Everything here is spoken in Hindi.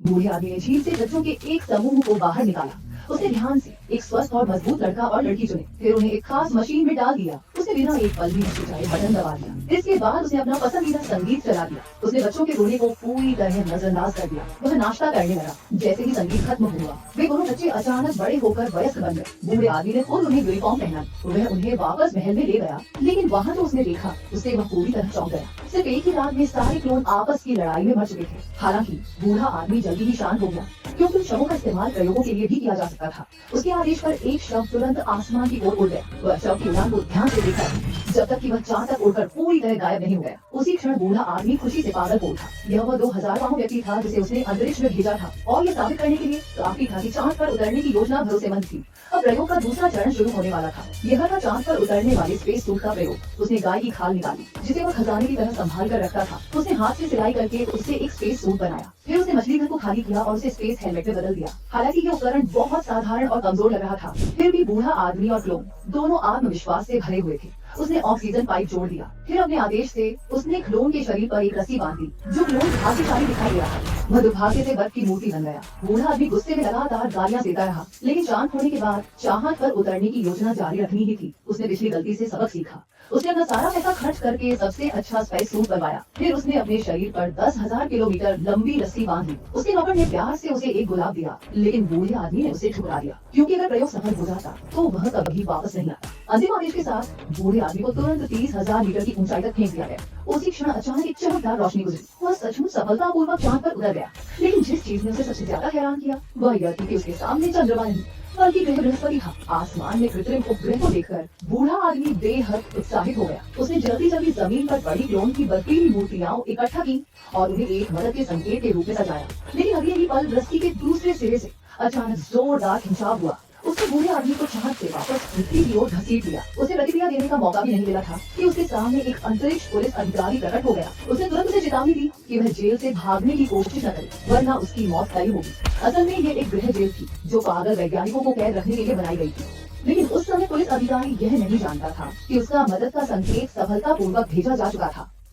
बूढ़े आदमी ने झील से बच्चों के एक समूह को बाहर निकाला। उसने ध्यान से एक स्वस्थ और मजबूत लड़का और लड़की चुने, फिर उन्हें एक खास मशीन में डाल दिया। उसने बिना एक पल भी हिचकिचाए बटन दबा दिया। इसके बाद उसने अपना पसंदीदा संगीत चला दिया। उसने बच्चों के रोने को पूरी तरह नजरअंदाज कर दिया। वह नाश्ता करने लगा। जैसे ही संगीत खत्म हुआ, वे दोनों बच्चे अचानक बड़े होकर वयस्क बन गए। बूढ़े आदमी ने खुद उन्हें यूनिफॉर्म पहना। वह उन्हें वापस महल में ले गया, लेकिन वहाँ जो उसने देखा उससे वह पूरी तरह चौंक गया। सिर्फ एक ही रात में सारे क्लोन आपस की लड़ाई में मर चुके थे। हालांकि बूढ़ा आदमी जल्दी ही शांत हो गया, क्योंकि उन शवों का इस्तेमाल प्रयोगों के लिए भी किया जा सकता था। उसके आदेश पर एक शव तुरंत आसमान की ओर उड़ गया। वह शव की उड़ान को ध्यान से देखा जब तक कि वह चांद तक उड़कर पूरी तरह गायब नहीं हो गया। उसी क्षण बूढ़ा आदमी खुशी से पागल हो उठा। यह वह 2000वां व्यक्ति था जिसे उसने अंतरिक्ष में भेजा था, और यह साबित करने के लिए काफी था कि चांद पर उतरने की योजना भरोसेमंद थी। अब प्रयोग का दूसरा चरण शुरू होने वाला था। यह था चांद पर उतरने वाले स्पेस सूट का प्रयोग। उसने गाय की खाल निकाली, जिसे वह खजाने की तरह संभाल कर रखता था। उसने हाथ से सिलाई करके उससे एक स्पेस सूट बनाया। फिर उसने मछली घर को खाली किया और उसे स्पेस हेलमेट में बदल दिया। हालांकि यह उपकरण बहुत साधारण और कमजोर लग रहा था, फिर भी बूढ़ा आदमी और क्लोन दोनों आत्मविश्वास से भरे हुए थे। उसने ऑक्सीजन पाइप जोड़ दिया। फिर अपने आदेश से उसने क्लोन के शरीर पर एक रस्सी बांध दी, जो क्लोन भाग्यशाली दिखाई दे रहा था। वह दुर्भाग्य से बर्फ की मूर्ति बन गया। बूढ़ा आदमी गुस्से में लगातार गालियां देता रहा, लेकिन चांद होने के बाद चाहत पर उतरने की योजना जारी रखनी ही थी। उसने पिछली गलती से सबक सीखा। उसने अपना सारा पैसा खर्च करके सबसे अच्छा स्पेस सूट बनवाया। फिर उसने अपने शरीर पर 10,000 किलोमीटर लंबी रस्सी बांधी। उसके नौकर ने प्यार से उसे एक गुलाब दिया, लेकिन बूढ़े आदमी ने उसे ठुकरा दिया, क्योंकि अगर प्रयोग सफल हो जाता तो वह कभी वापस नहीं आता। अंतिम आदेश के साथ बूढ़े आदमी को तुरंत 30,000 मीटर की ऊंचाई तक फेंक दिया गया। उसी क्षण अचानक एक चमकदार रोशनी गुजरी। वह सचमुच सफलतापूर्वक चांद पर उतर गया। लेकिन जिस चीज ने उसे सबसे ज्यादा हैरान किया वह यह थी कि उसके सामने चंद्रमा नहीं, बल्कि ग्रह बृहस्पति था। आसमान में कृत्रिम उपग्रह को देखकर बूढ़ा आदमी बेहद उत्साहित हो गया। उसने जल्दी जल्दी जमीन पर बड़ी क्लोन की बर्फीली मूर्तियां इकट्ठा की और उन्हें एक मदद के संकेत के रूप में सजाया। लेकिन अगले ही पल रस्सी के दूसरे सिरे से अचानक जोरदार खिंचाव हुआ। उसने बूढ़े आदमी को चांद से वापस पृथ्वी की ओर घसीट दिया। उसे प्रतिक्रिया देने का मौका भी नहीं मिला था कि उसके सामने एक अंतरिक्ष पुलिस अधिकारी प्रकट हो गया। उसने तुरंत उसे चेतावनी दी कि वह जेल से भागने की कोशिश न करे, वरना उसकी मौत तय होगी। असल में ये एक गृह जेल थी, जो पागल वैज्ञानिकों को कैद रखने के लिए बनाई गई थी। लेकिन उस समय पुलिस अधिकारी यह नहीं जानता था कि उसका मदद का संकेत सफलतापूर्वक भेजा जा चुका था।